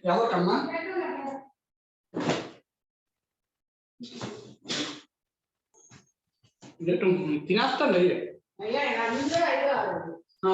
ಯಾವತ್ತಮ್ಮ ಇದು ತಿನ್ನತ್ತಲ್ಲ ಹಾ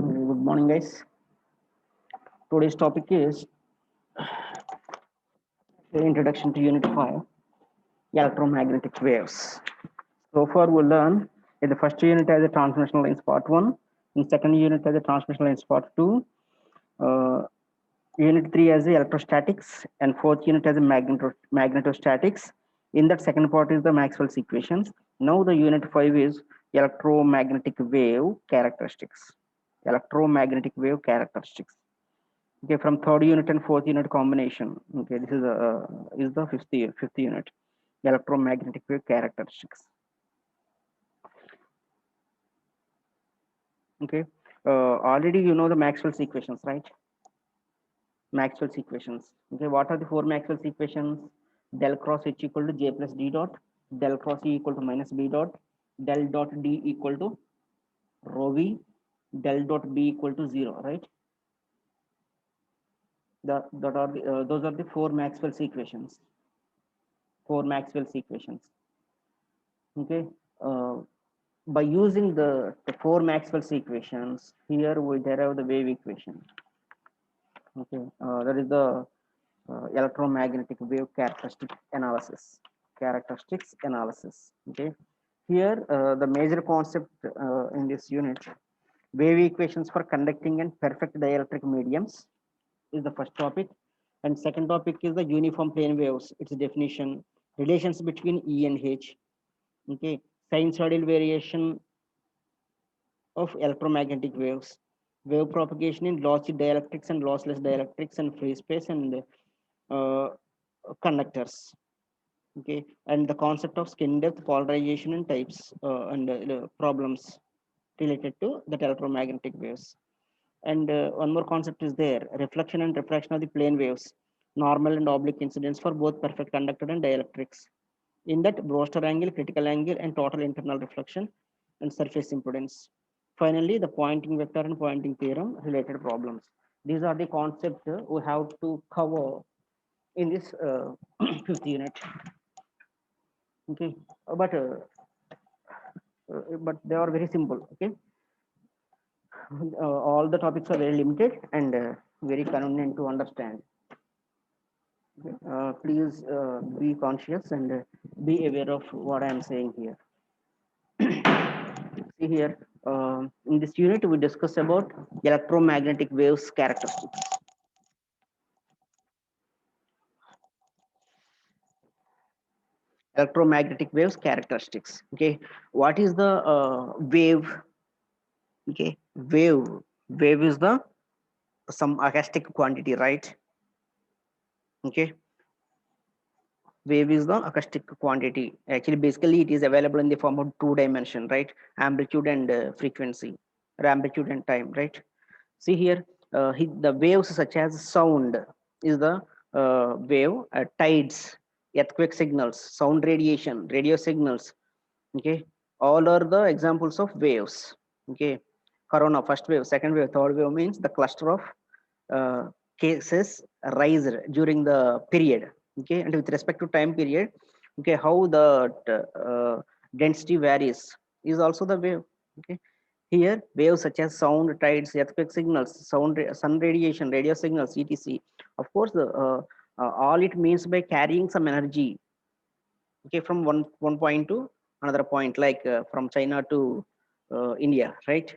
Good morning, guys. Today's topic is the introduction to Unit 5, electromagnetic waves. So far, we'll learn in the first unit as a transmission lines part 1, in second unit as a transmission lines part 2, unit 3 as the electrostatics, and fourth unit as a magnetostatics. In that second part is the Maxwell's equations. Now the unit 5 is electromagnetic wave characteristics. Electromagnetic wave characteristics. Okay, from third unit and fourth unit combination. Okay, this is the fifth unit, electromagnetic wave characteristics. Okay, already you know the Maxwell's equations, right? Maxwell's equations. Okay, what are the four Maxwell's equations? Del cross H equal to J plus D dot, del cross E equal to minus B dot, del dot D equal to rho V, del dot B equal to 0, right? Those are the four Maxwell's equations. Four Maxwell's equations. Okay, by using the four Maxwell's equations, here we derive the wave equation. Okay, that is the electromagnetic wave characteristics analysis. Okay, here the major concept in this unit, wave equations for conducting and perfect dielectric mediums, is the first topic, and second topic is the uniform plane waves, its definition, relations between E and H. Okay, sinusoidal variation of electromagnetic waves, wave propagation in lossy dielectrics and lossless dielectrics, and free space and conductors. Okay, and the concept of skin depth, polarization, and types and problems related to the electromagnetic waves. And one more concept is there, reflection and refraction of the plane waves, normal and oblique incidence for both perfect conductor and dielectrics. In that, Brewster angle, critical angle, and total internal reflection and surface impedance. Finally, the Poynting vector and Poynting theorem related problems. These are the concepts we have to cover in this fifth unit. Okay, but they are very simple. Okay, all the topics are very limited and very convenient to understand. Okay. Please be conscious and be aware of what I am saying here. See here, in this unit we discuss about electromagnetic waves characteristics. Electromagnetic waves characteristics. Okay, what is the wave? Okay, wave is the some acoustic quantity, right? Okay, wave is the acoustic quantity. Actually, basically it is available in the form of two dimension, right? Amplitude and frequency, or amplitude and time, right? See here, the waves such as sound is the wave, tides, earthquake signals, sound radiation, radio signals. Okay, all are the examples of waves. Okay, corona, first wave, second wave, third wave means the cluster of cases rise during the period. Okay, and with respect to time period, okay, how the density varies is also the wave. Okay, here waves such as sound, tides, earthquake signals, sun radiation, radio signals, etc. Of course, all it means by carrying some energy, okay, from one point to another point, like from China to India, right?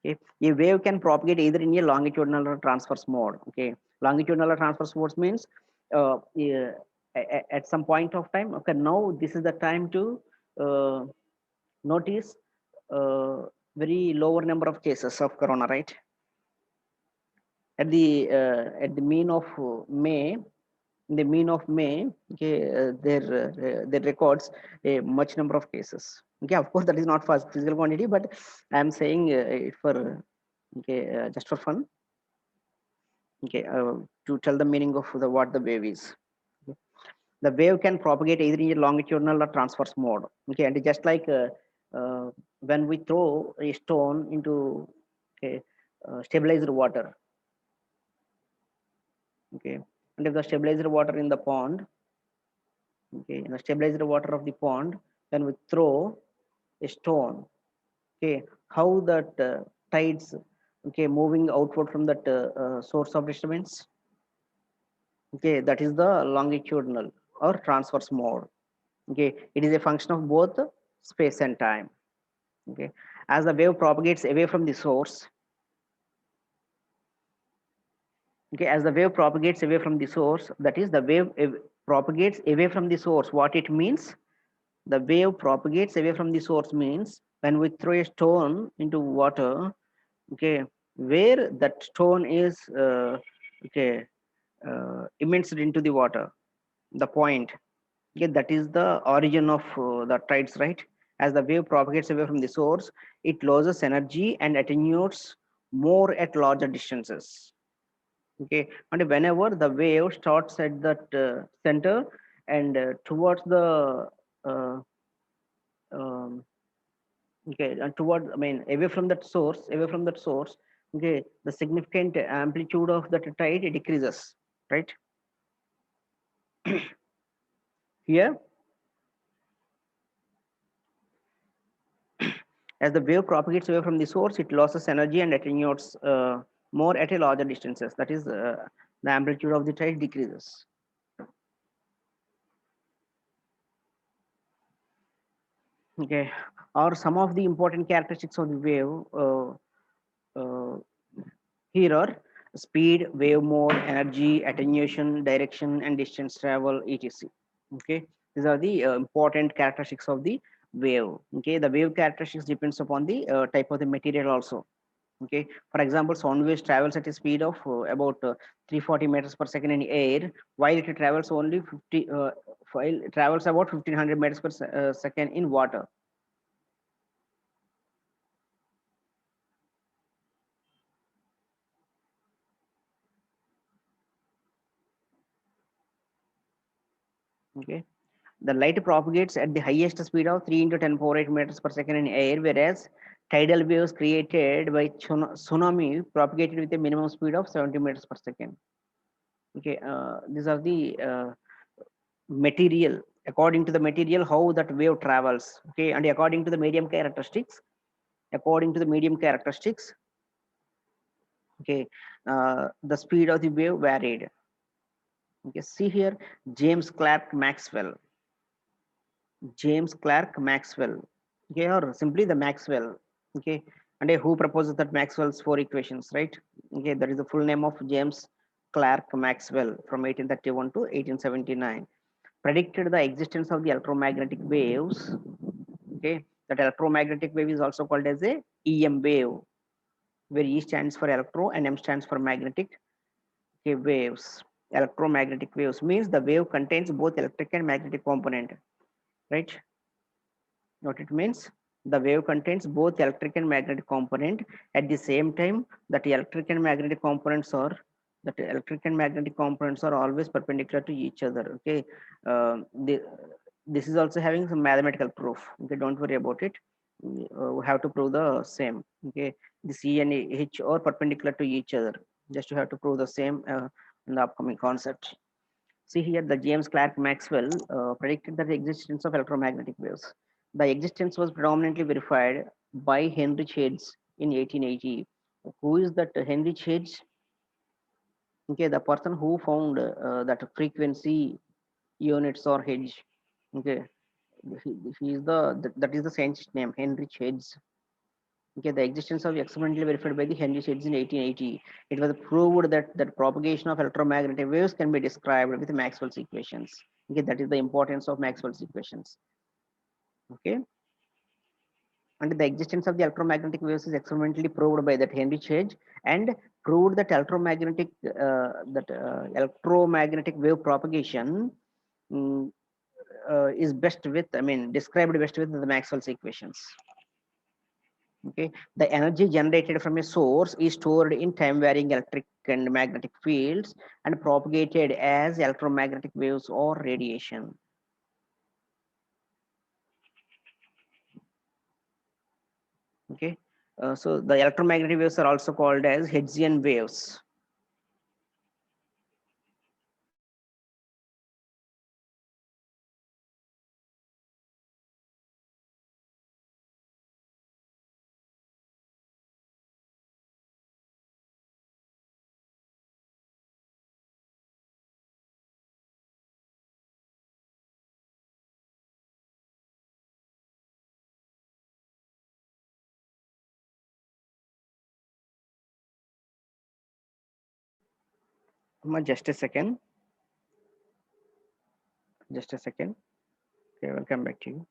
Okay, a wave can propagate either in a longitudinal or transverse mode. Okay, longitudinal or transverse modes means yeah, at some point of time. Okay, now this is the time to notice very lower number of cases of corona, right? At the mean of May, in the mean of May, okay, their records a much number of cases. Okay, of course that is not for physical quantity, but I am saying it for okay, just for fun. Okay, to tell the meaning of the what the wave is. Okay. The wave can propagate either in a longitudinal or transverse mode. Okay, and just like when we throw a stone into okay, stabilized water. Okay, and if the stabilized water in the pond, okay, in the stabilized water of the pond, then we throw a stone. Okay, how that tides, okay, moving outward from that source of disturbance. Okay, that is the longitudinal or transverse mode. Okay, it is a function of both space and time. Okay, as the wave propagates away from the source, okay, as the wave propagates away from the source, that is the wave propagates away from the source. What it means, the wave propagates away from the source means when we throw a stone into water, okay, where that stone is okay, immersed into the water, the point, okay, that is the origin of the tides, right? As the wave propagates away from the source, it loses energy and attenuates more at larger distances. Okay, and whenever the wave starts at that center and towards the uh, um, okay, and toward, I mean, away from that source, okay, the significant amplitude of that tide decreases, right? Here, as the wave propagates away from the source, it loses energy and attenuates more at a larger distances. That is, the amplitude of the tide decreases. Okay, or some of the important characteristics of the wave here are speed, wave mode, energy, attenuation, direction, and distance travel, etc. Okay, these are the important characteristics of the wave. Okay, the wave characteristics depends upon the type of the material also. Okay, for example, sound waves travels at a speed of about 340 meters per second in air, while it travels only 50 while it travels about 1500 meters per second in water. Okay, the light propagates at the highest speed of 3 into 10 power 8 meters per second in air, whereas tidal waves created by tsunami propagated with a minimum speed of 70 meters per second. Okay, these are the material, according to the material how that wave travels. Okay, and according to the medium characteristics, according to the medium characteristics, okay, the speed of the wave varied. Okay, see here, James Clerk Maxwell, James Clerk Maxwell, okay, or simply the Maxwell, okay, and who proposes that Maxwell's four equations, right? Okay, that is the full name of James Clerk Maxwell from 1831 to 1879. Predicted the existence of the electromagnetic waves. Okay, that electromagnetic wave is also called as a EM wave, where E stands for electro and M stands for magnetic. Okay, waves. Electromagnetic waves means the wave contains both electric and magnetic component, right? What it means? The wave contains both electric and magnetic component at the same time. That electric and magnetic components are always perpendicular to each other. Okay, this is also having some mathematical proof. Okay, don't worry about it. We have to prove the same. Okay, the C and H are perpendicular to each other. Just you have to prove the same in the upcoming concept. See here, the James Clerk Maxwell predicted that the existence of electromagnetic waves. The existence was predominantly verified by Heinrich Hertz in 1880. Who is that Heinrich Hertz? Okay, the person who found that frequency units or Hertz. Okay, he is that is the scientist name, Heinrich Hertz. Okay, the existence of experimentally verified by the Henry Shades in 1880. It was proved that propagation of electromagnetic waves can be described with Maxwell's equations. Okay, that is the importance of Maxwell's equations. Okay, and the existence of the electromagnetic waves is experimentally proved by that Henry Shades and proved that electromagnetic wave propagation is best with, I mean, described best with the Maxwell's equations. Okay, the energy generated from a source is stored in time varying electric and magnetic fields and propagated as electromagnetic waves or radiation. Okay, so the electromagnetic waves are also called as Hertzian waves. Just a second. Just a second. Okay, we'll come back to you.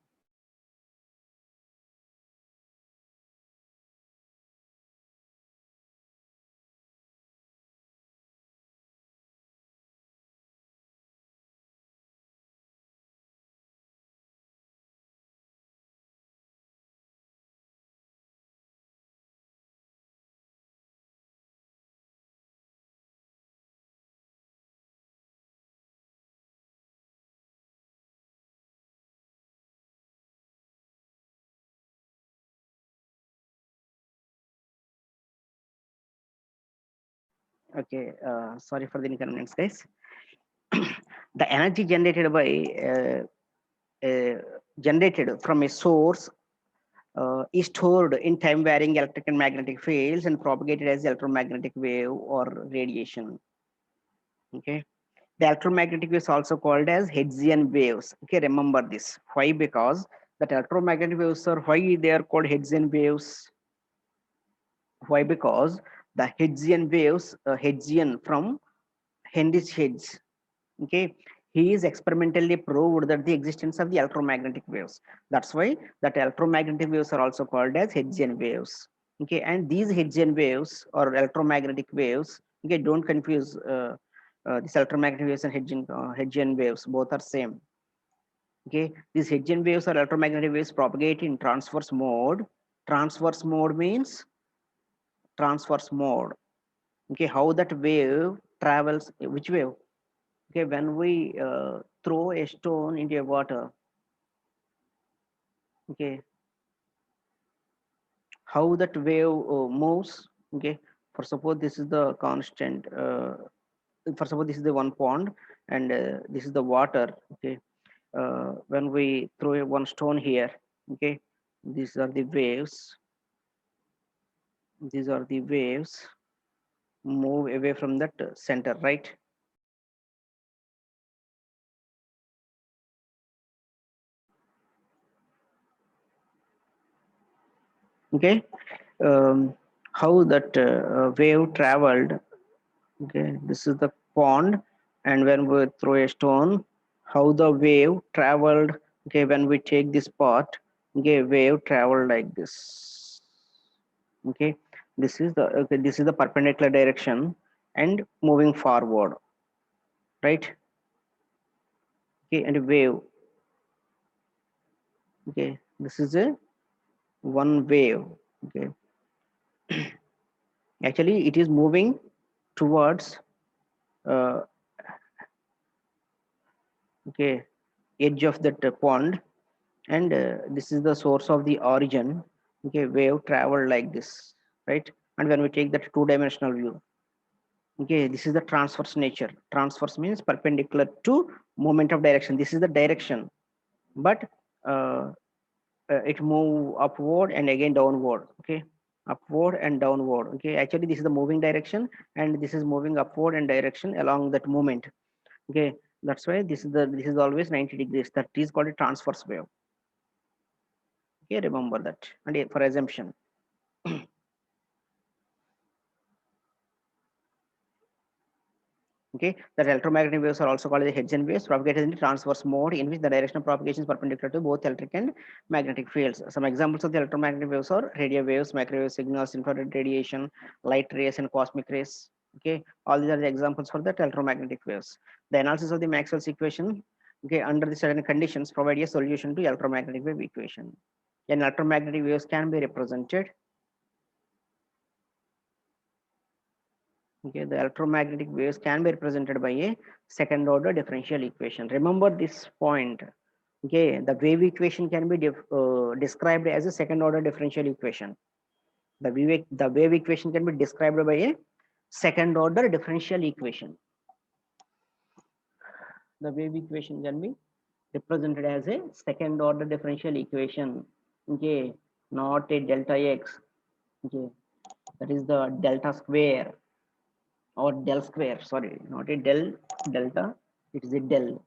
Okay, sorry for the inconvenience, guys. The energy generated by generated from a source is stored in time varying electric and magnetic fields and propagated as electromagnetic wave or radiation. Okay, the electromagnetic waves also called as Hertzian waves. Okay, remember this. Why? Because that electromagnetic waves are, why they are called Hertzian waves? Why? Because the Hertzian waves, Hertzian from Heinrich Hertz. Okay, he is experimentally proved that the existence of the electromagnetic waves. That's why that electromagnetic waves are also called as Hertzian waves. Okay, and these Hertzian waves or electromagnetic waves, okay, don't confuse this electromagnetic waves and Hertzian waves, both are same. Okay, these Hertzian waves or electromagnetic waves propagate in transverse mode. Transverse mode means transverse mode. Okay, how that wave travels, which wave? Okay, when we throw a stone into a water, okay, how that wave moves. Okay, for suppose this is the constant, for suppose this is the one pond and this is the water. Okay, when we throw one stone here, okay, these are the waves, these are the waves move away from that center, right? Okay, how that wave traveled. Okay, this is the pond, and when we throw a stone, how the wave traveled. Okay, when we take this part, okay, wave traveled like this. Okay, this is the perpendicular direction and moving forward, right? Okay, and a wave. Okay, this is a one wave. Okay, actually it is moving towards okay, edge of that pond, and this is the source of the origin. Okay, wave travel like this, right? And when we take that two-dimensional view, Okay, this is the transverse nature. Transverse means perpendicular to moment of direction. This is the direction, but uh, it move upward and again downward. Okay, upward and downward. Okay, actually this is the moving direction, and this is moving upward and direction along that movement. Okay, that's why this is always 90 degrees. That is called a transverse wave. Okay, remember that. And for assumption. Okay, that electromagnetic waves are also called the Hertzian waves, propagated in the transverse mode, in which the direction of propagation is perpendicular to both electric and magnetic fields. Some examples of the electromagnetic waves are radio waves, microwave signals, infrared radiation, light rays, and cosmic rays. Okay, all these are the examples for that electromagnetic waves. The analysis of the Maxwell's equation, okay, under the certain conditions, provide a solution to electromagnetic wave equation. An electromagnetic waves can be represented. Okay, the electromagnetic waves can be represented by a second order differential equation. Remember this point. Okay, the wave equation can be described as a second order differential equation. The wave equation can be described by a second order differential equation. The wave equation can be represented as a second order differential equation. Okay, not a delta x. Okay, that is the delta square or del square. Sorry, not a delta. It is a del.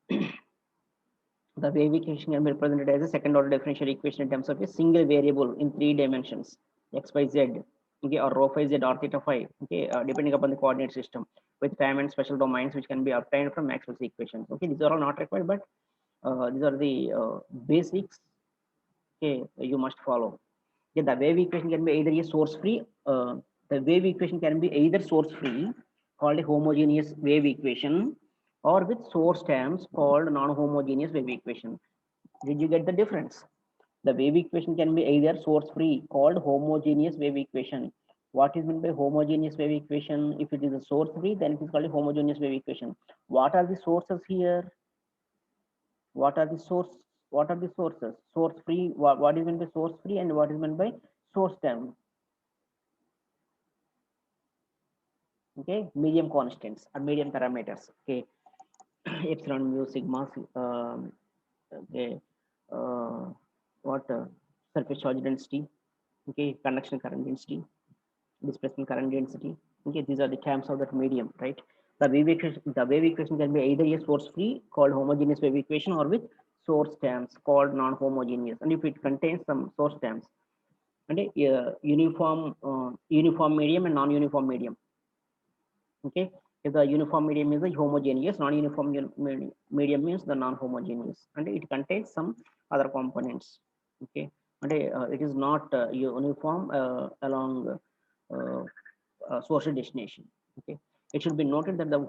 The wave equation can be represented as a second order differential equation in terms of a single variable in 3 dimensions, x, y, z, okay, or rho phi z or theta phi, okay, depending upon the coordinate system, with time and special domains which can be obtained from Maxwell's equations. Okay, these are all not required, but these are the basics. Okay, you must follow. Yeah, the wave equation can be either a source free. The wave equation can be either source free, called a homogeneous wave equation, or with source terms called non-homogeneous wave equation. Did you get the difference? The wave equation can be either source free, called homogeneous wave equation. What is meant by homogeneous wave equation? If it is a source free, then it is called a homogeneous wave equation. What are the sources here? What are the source? What are the sources? Source free. What is meant by source free, and what is meant by source term? Okay, medium constants or medium parameters. Okay, epsilon, mu, sigma. Okay, uh, what surface charge density. Okay, conduction current density, displacement current density. Okay, these are the terms of that medium, right? The wave equation can be either a source free, called homogeneous wave equation, or with source terms called non-homogeneous. And if it contains some source terms, and a uniform medium and non-uniform medium. Okay, if the uniform medium is the homogeneous, non-uniform medium means the non-homogeneous, and it contains some other components. Okay, and it is not uniform along source destination. Okay, it should be noted that the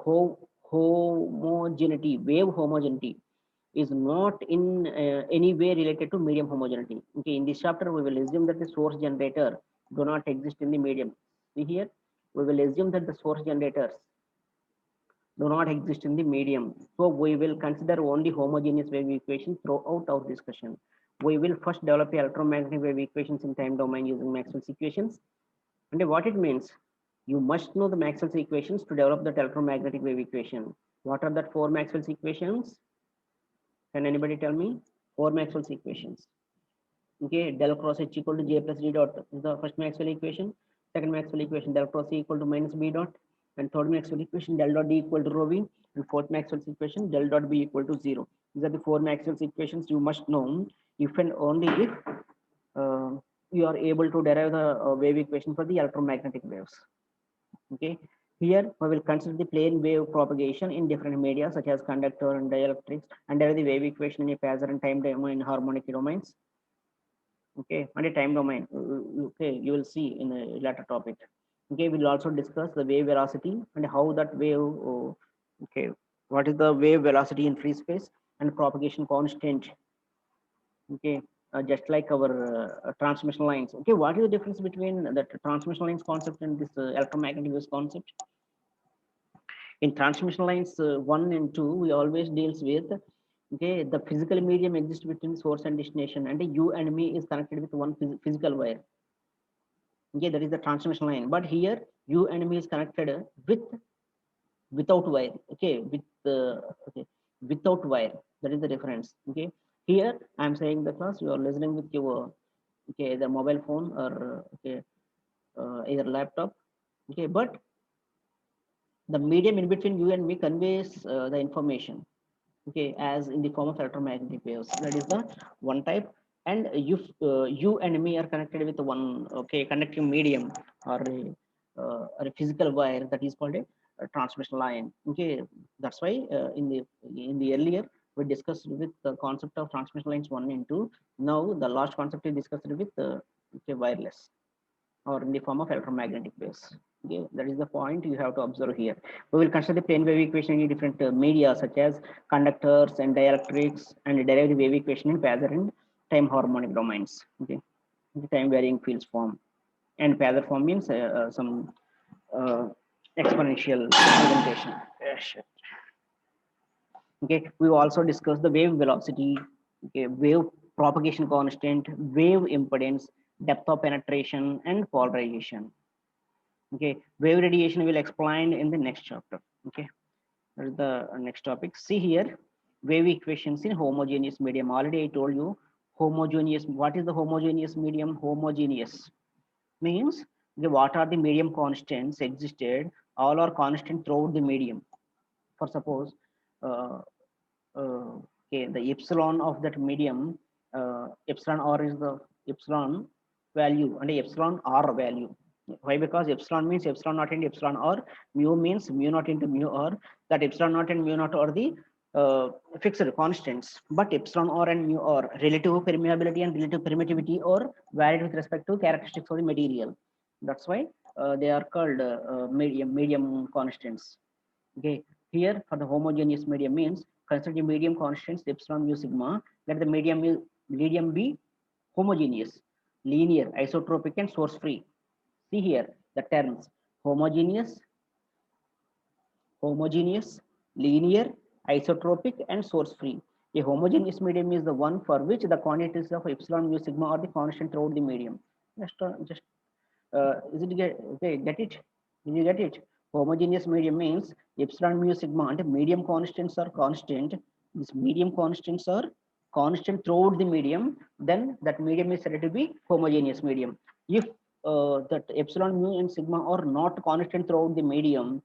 homogeneity, wave homogeneity, is not in any way related to medium homogeneity. Okay, in this chapter we will assume that the source generator do not exist in the medium. See here, we will assume that the source generators do not exist in the medium. So we will consider only homogeneous wave equation throughout our discussion. We will first develop electromagnetic wave equations in time domain using Maxwell's equations. And what it means, you must know the Maxwell's equations to develop that electromagnetic wave equation. What are the 4 Maxwell's equations? Can anybody tell me? 4 Maxwell's equations. Okay, del cross H equal to J plus D dot is the first Maxwell equation. Second Maxwell equation, del cross E equal to minus B dot. And third Maxwell equation, del dot D equal to rho V. And fourth Maxwell's equation, del dot B equal to 0. These are the 4 Maxwell's equations you must know if and only if uh, you are able to derive the wave equation for the electromagnetic waves. Okay, here we will consider the plane wave propagation in different media such as conductor and dielectrics, and derive the wave equation in a phasor and time domain harmonic domains. Okay, and a time domain. Okay, you will see in a later topic. Okay, we'll also discuss the wave velocity and how that wave. Okay, what is the wave velocity in free space and propagation constant? Okay, just like our transmission lines. Okay, what is the difference between the transmission lines concept and this electromagnetic waves concept? In transmission lines 1 and 2, we always deals with, okay, the physical medium exists between source and destination, and you and me is connected with one physical wire. Okay, that is the transmission line. But here U and M is connected with without wire. Okay, with okay, without wire. That is the difference. Okay, here I am saying the class you are listening with your okay the mobile phone or okay either laptop. Okay, but the medium in between you and me conveys the information, okay, as in the form of electromagnetic waves. That is the one type. And you and me are connected with one okay conducting medium or a physical wire, that is called a transmission line. Okay, that's why in the earlier we discussed with the concept of transmission lines 1 and 2. Now the last concept is discussed with okay, wireless or in the form of electromagnetic waves. Okay, that is the point you have to observe here. We will consider the plane wave equation in different media such as conductors and dielectrics, and derive the wave equation in phasor and time harmonic domains. Okay, the time varying fields form, and phasor form means some uh, exponential representation. Shit. Okay, we also discussed the wave velocity, okay, wave propagation constant, wave impedance, depth of penetration, and polarization. Okay, wave radiation will explain in the next chapter. Okay, that is the next topic. See here, wave equations in homogeneous medium. Already I told you homogeneous. What is the homogeneous medium? Homogeneous means okay, what are the medium constants existed? All are constant throughout the medium. For suppose, uh, okay, the epsilon of that medium, epsilon r is the epsilon value and epsilon r value. Why? Because epsilon means epsilon naught and epsilon r, mu means mu naught into mu r. That epsilon naught and mu naught are the fixed constants, but epsilon r and mu r relative permeability and relative permittivity are varied with respect to characteristics of the material. That's why they are called medium constants. Okay, here for the homogeneous medium means consider the medium constants epsilon mu sigma. Let the medium be homogeneous, linear, isotropic, and source free. See here the terms homogeneous, linear, isotropic, and source free. A homogeneous medium is the one for which the quantities of epsilon mu sigma are the constant throughout the medium. Just is it get okay? Get it? Did you get it? Homogeneous medium means epsilon mu sigma and medium constants are constant. These medium constants are constant throughout the medium. Then that medium is said to be homogeneous medium. If that epsilon mu and sigma are not constant throughout the medium,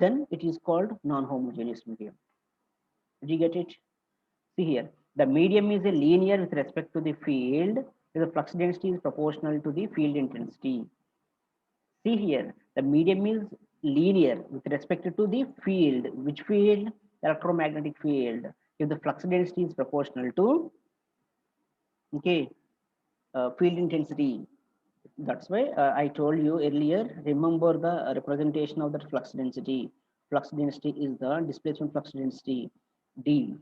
then it is called non-homogeneous medium. Did you get it? See here, the medium is a linear with respect to the field. The flux density is proportional to the field intensity. See here, the medium is linear with respect to the field. Which field? Electromagnetic field. If the flux density is proportional to okay field intensity. That's why I told you earlier. Remember the representation of that flux density. Flux density is the displacement flux density D.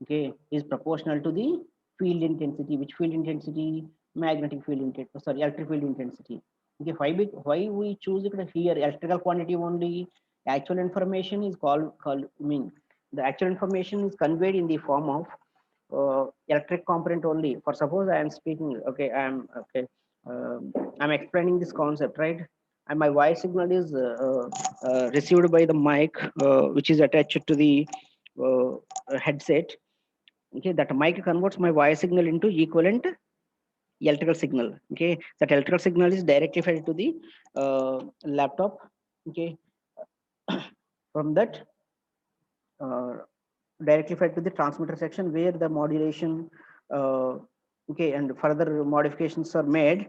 Okay, is proportional to the field intensity. Which field intensity? Magnetic field intensity. Sorry, electric field intensity. Okay, why we choose it here? Electrical quantity only. Actual information is called. I mean, the actual information is conveyed in the form of electric component only. For suppose I am speaking. Okay, I am okay. I'm explaining this concept, right? And my voice signal is received by the mic, which is attached to the headset. Okay, that mic converts my voice signal into equivalent electrical signal. Okay, that electrical signal is directly fed to the laptop. Okay, from that uh, directly fed to the transmitter section where the modulation okay and further modifications are made.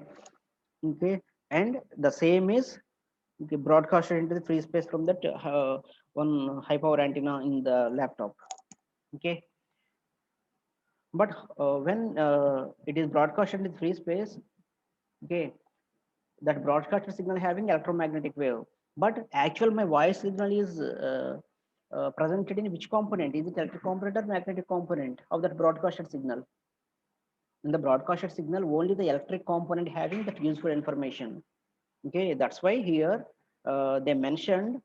Okay, and the same is okay, broadcasted into the free space from that one high power antenna in the laptop. Okay, but when it is broadcasted in free space, okay, that broadcasted signal having electromagnetic wave, but actual my voice signal is presented in which component? Is it electric component or magnetic component of that broadcasted signal? In the broadcasted signal, only the electric component having that useful information. Okay, that's why here they mentioned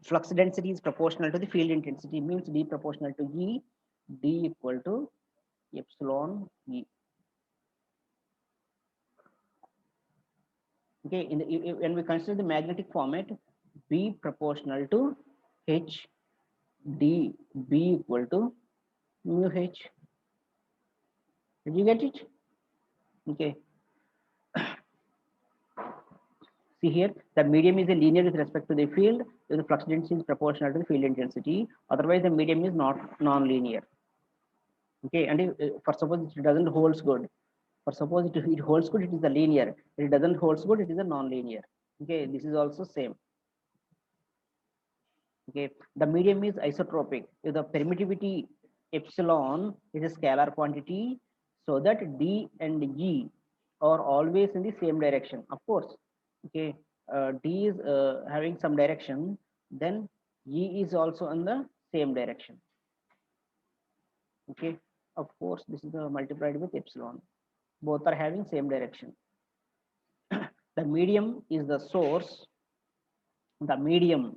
flux density is proportional to the field intensity, means D proportional to E, D equal to epsilon E. Okay, when we consider the magnetic format, B proportional to H, D, B equal to mu H. Did you get it? Okay. See here, the medium is a linear with respect to the field if the flux density is proportional to the field intensity. Otherwise, the medium is not non-linear. Okay, and if, for suppose it doesn't holds good. For suppose it holds good, it is a linear. If it doesn't holds good, it is a non-linear. Okay, this is also same. Okay, the medium is isotropic. If the permittivity epsilon is a scalar quantity, so that D and E are always in the same direction. Of course, okay, D is having some direction, then E is also in the same direction. Okay, of course, this is multiplied with epsilon. Both are having same direction. The medium is the source. The medium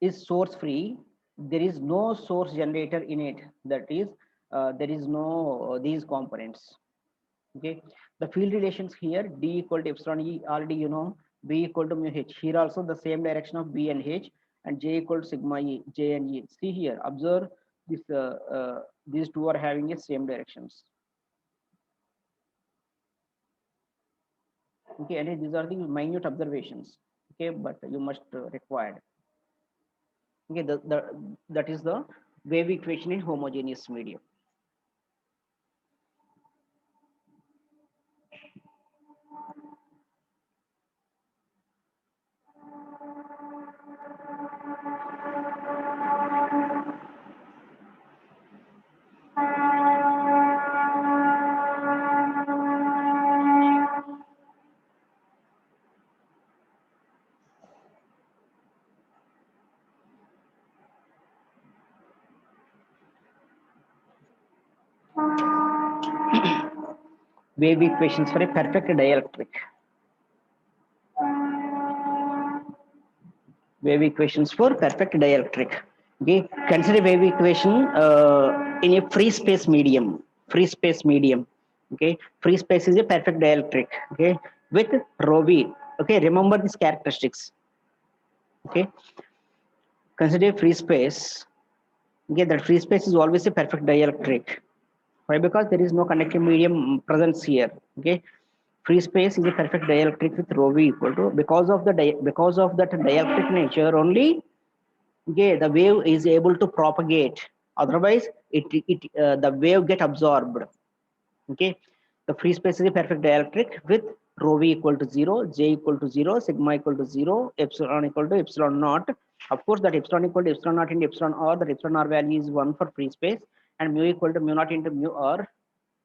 is source free. There is no source generator in it. That is, there is no these components. Okay, the field relations here, D equal to epsilon E, already you know, B equal to mu H. Here also the same direction of B and H, and J equal to sigma E, J and E. See here, observe this. These two are having the same directions. Okay, and these are the minute observations. Okay, but you must required. Okay, that is the wave equation in homogeneous medium. Wave equations for a perfect dielectric. Wave equations for perfect dielectric. Okay, consider wave equation in a free space medium. Free space medium. Okay, free space is a perfect dielectric. Okay, with rho v. Okay, remember these characteristics. Okay, consider free space. Okay, that free space is always a perfect dielectric. Why? Because there is no conductive medium presence here. Okay, free space is a perfect dielectric with rho v equal to, because of the because of that dielectric nature only. Okay, the wave is able to propagate. Otherwise, the wave get absorbed. Okay, the free space is a perfect dielectric with rho v equal to 0, J equal to 0, sigma equal to 0, epsilon equal to epsilon naught. Of course, that epsilon equal to epsilon naught into epsilon r, the epsilon r value is 1 for free space, and mu equal to mu naught into mu r.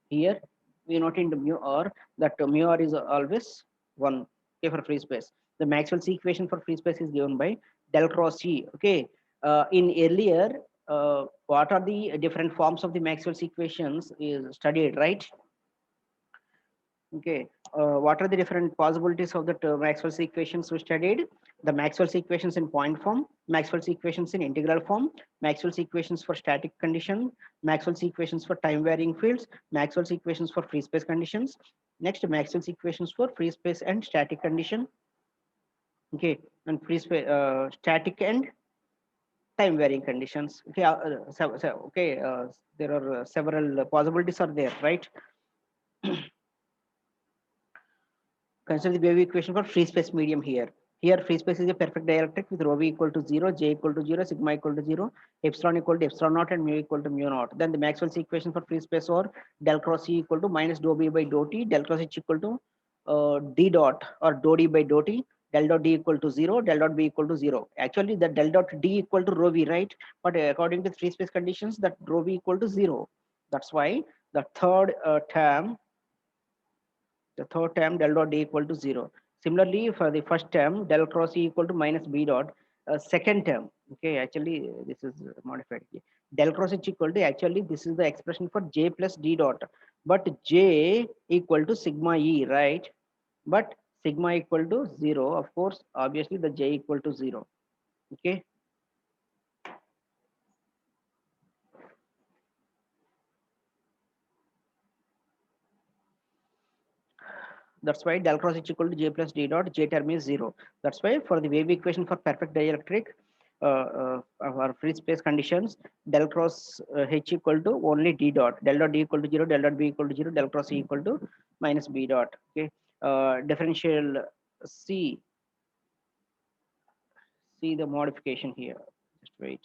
Here, mu naught into mu r, that mu r is always 1. Okay, for free space. The Maxwell's equation for free space is given by del cross E. Okay, in earlier, what are the different forms of the Maxwell's equations is studied, right? Okay, what are the different possibilities of the Maxwell's equations we studied? The Maxwell's equations in point form, Maxwell's equations in integral form, Maxwell's equations for static condition, Maxwell's equations for time varying fields, Maxwell's equations for free space conditions. Next, Maxwell's equations for free space and static condition. Okay, and free space, static and time varying conditions. Okay, there are several possibilities are there, right? Consider the wave equation for free space medium here. Here, free space is a perfect dielectric with rho v equal to 0, J equal to 0, sigma equal to 0, epsilon equal to epsilon naught, and mu equal to mu naught. Then the Maxwell's equation for free space or del cross E equal to minus dou b by dou t, del cross H equal to d dot or dou d by dou t, del dot d equal to 0, del dot b equal to 0. Actually, the del dot d equal to rho v, right? But according to free space conditions, that rho v equal to 0. That's why the third term del dot d equal to 0. Similarly, for the first term, del cross E equal to minus b dot. Second term, okay, actually this is modified here. Del cross H equal to, actually this is the expression for J plus d dot, but J equal to sigma E, right? But sigma equal to 0, of course, obviously the J equal to 0. Okay. That's why del cross H equal to J plus D dot, J term is 0. That's why for the wave equation for perfect dielectric, our free space conditions, del cross H equal to only D dot, del dot D equal to 0, del dot B equal to 0, del cross E equal to minus B dot. Okay. Differential C, see the modification here. Just wait.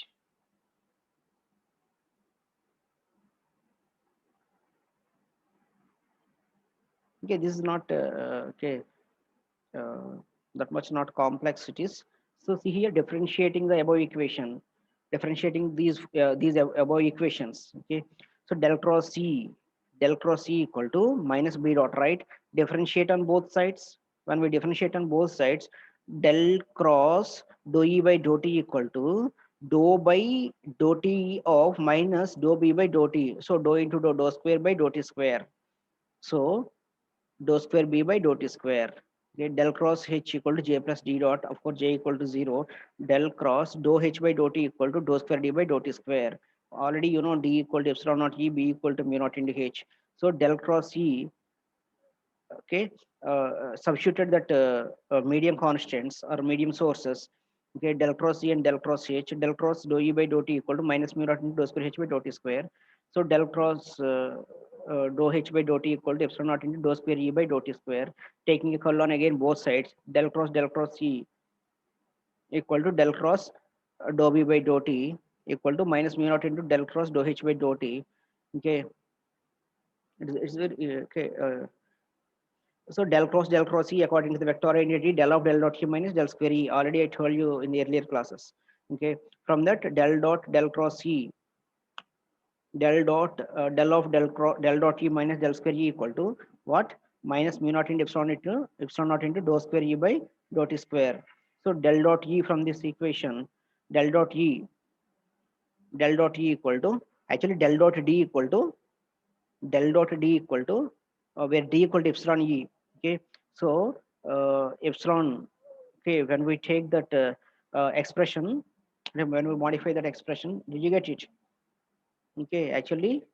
Okay, this is not okay. Uh, that much not complex it is. So see here, differentiating the above equation, differentiating these above equations. Okay, so del cross C equal to minus B dot, right? Differentiate on both sides. When we differentiate on both sides, del cross dou E by dou T equal to dou by dou T of minus dou B by dou T. So dou into dou square by dou T square. So dou square B by dou T square. Okay, del cross H equal to J plus D dot, of course J equal to 0. Del cross dou H by dou T equal to dou square D by dou T square. Already you know D equal to epsilon naught E, B equal to mu naught into H. So del cross E, okay, substituted that medium constants or medium sources. Okay, del cross E and del cross H, del cross dou E by dou T equal to minus mu naught into dou square H by dou T square. So del cross dou H by dou T equal to epsilon naught into dou square E by dou T square. Taking a colon again both sides, del cross E equal to del cross dou B by dou T equal to minus mu naught into del cross dou H by dou T. Okay, it's very okay. So del cross E according to the vector identity, del of del dot E minus del square E. Already I told you in the earlier classes. Okay, from that del cross E, del of del dot E minus del square E equal to what? Minus mu naught into epsilon naught into dou square E by dou T square. So del dot E from this equation, del dot E, del dot E equal to, actually del dot D equal to, del dot D equal to where D equal to epsilon E. Okay, so epsilon. Okay, when we take that expression, when we modify that expression, did you get it? Okay, actually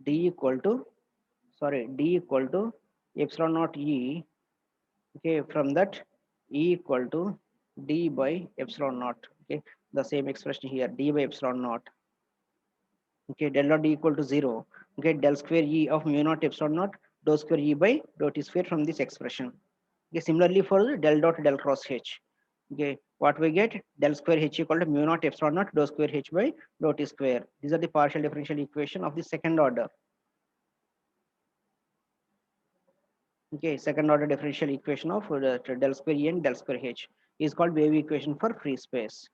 D equal to, sorry, D equal to epsilon naught E. Okay, from that E equal to D by epsilon naught. Okay, the same expression here, D by epsilon naught. Okay, del dot D equal to 0. Okay, del square E of mu naught epsilon naught dou square E by dou T square from this expression. Okay, similarly for del cross H. Okay, what we get? Del square H equal to mu naught epsilon naught dou square H by dou T square. These are the partial differential equation of the second order. Okay, second order differential equation of del square E and del square H is called wave equation for free space.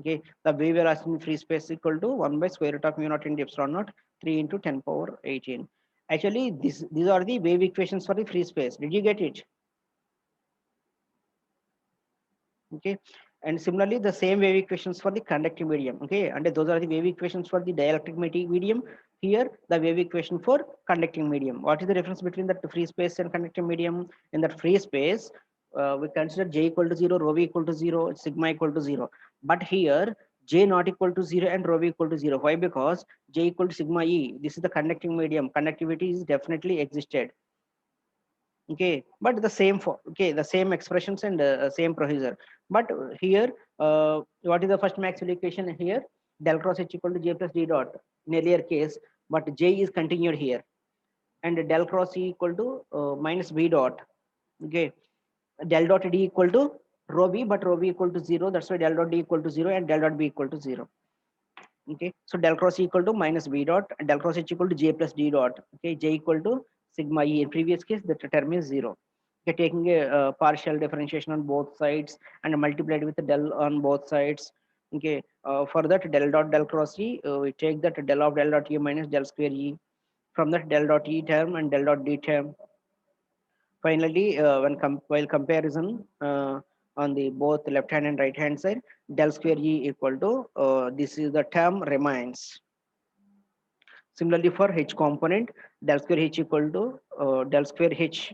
Okay, the wave velocity in free space equal to 1 by square root of mu naught into epsilon naught 3 into 10 power 18. Actually, these are the wave equations for the free space. Did you get it? Okay, and similarly the same wave equations for the conductive medium. Okay, and those are the wave equations for the dielectric medium. Here the wave equation for conducting medium. What is the difference between the free space and conductive medium? In that free space, we consider J equal to 0, rho v equal to 0, sigma equal to 0. But here J not equal to 0 and rho v equal to 0. Why? Because J equal to sigma E. This is the conducting medium. Conductivity is definitely existed. Okay, but the same for, okay, the same expressions and same procedure. But here what is the first Maxwell equation here? Del cross H equal to J plus D dot in earlier case, but J is continued here, and del cross E equal to minus B dot. Okay, del dot D equal to rho B, but rho B equal to 0. That's why del dot D equal to 0 and del dot B equal to 0. Okay, so del cross E equal to minus B dot, and del cross H equal to J plus D dot. Okay, J equal to sigma E. In previous case, the term is 0. Okay, taking a partial differentiation on both sides and multiplied with the del on both sides. Okay, for that del cross E, we take that del of del dot E minus del square E. From that del dot E term and del dot D term. Finally, while comparison on the both left hand and right hand side, del square E equal to this is the term remains. Similarly for H component, del square H equal to del square H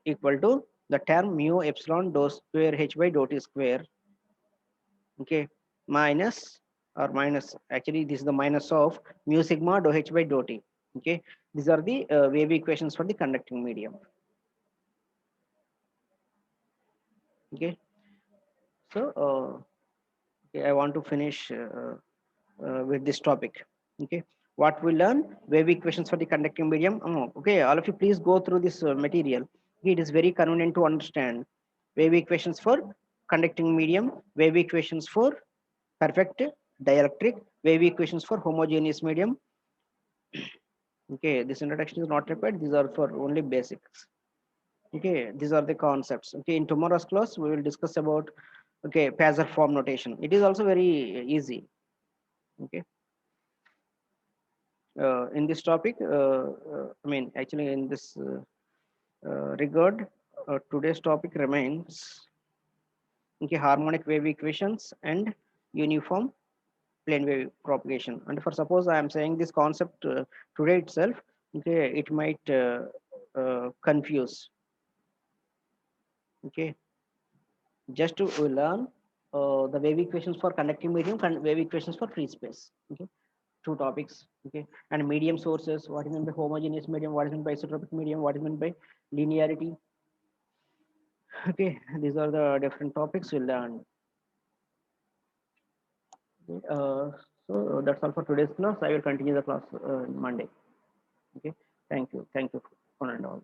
equal to the term mu epsilon dou square H by dou T square. Okay, minus or minus, actually this is the minus of mu sigma dou H by dou T. Okay, these are the wave equations for the conducting medium. Okay, so okay, I want to finish with this topic. Okay, what we learn, wave equations for the conducting medium. Okay, all of you please go through this material. Okay, it is very convenient to understand. Wave equations for conducting medium, wave equations for perfect dielectric, wave equations for homogeneous medium. Okay, this introduction is not required. These are for only basics. Okay, these are the concepts. Okay, in tomorrow's class we will discuss about, okay, Phasor form notation. It is also very easy. Okay, in this topic, I mean, actually, in this regard, today's topic remains, okay, harmonic wave equations and uniform plane wave propagation. And for suppose I am saying this concept today itself, okay, it might confuse. Okay, just to learn the wave equations for conducting medium and wave equations for free space. Okay, two topics. Okay, and medium sources, what is meant by homogeneous medium, what is meant by isotropic medium, what is meant by linearity. Okay, these are the different topics we'll learn. Okay, so that's all for today's class. I will continue the class Monday. Okay, thank you for and all.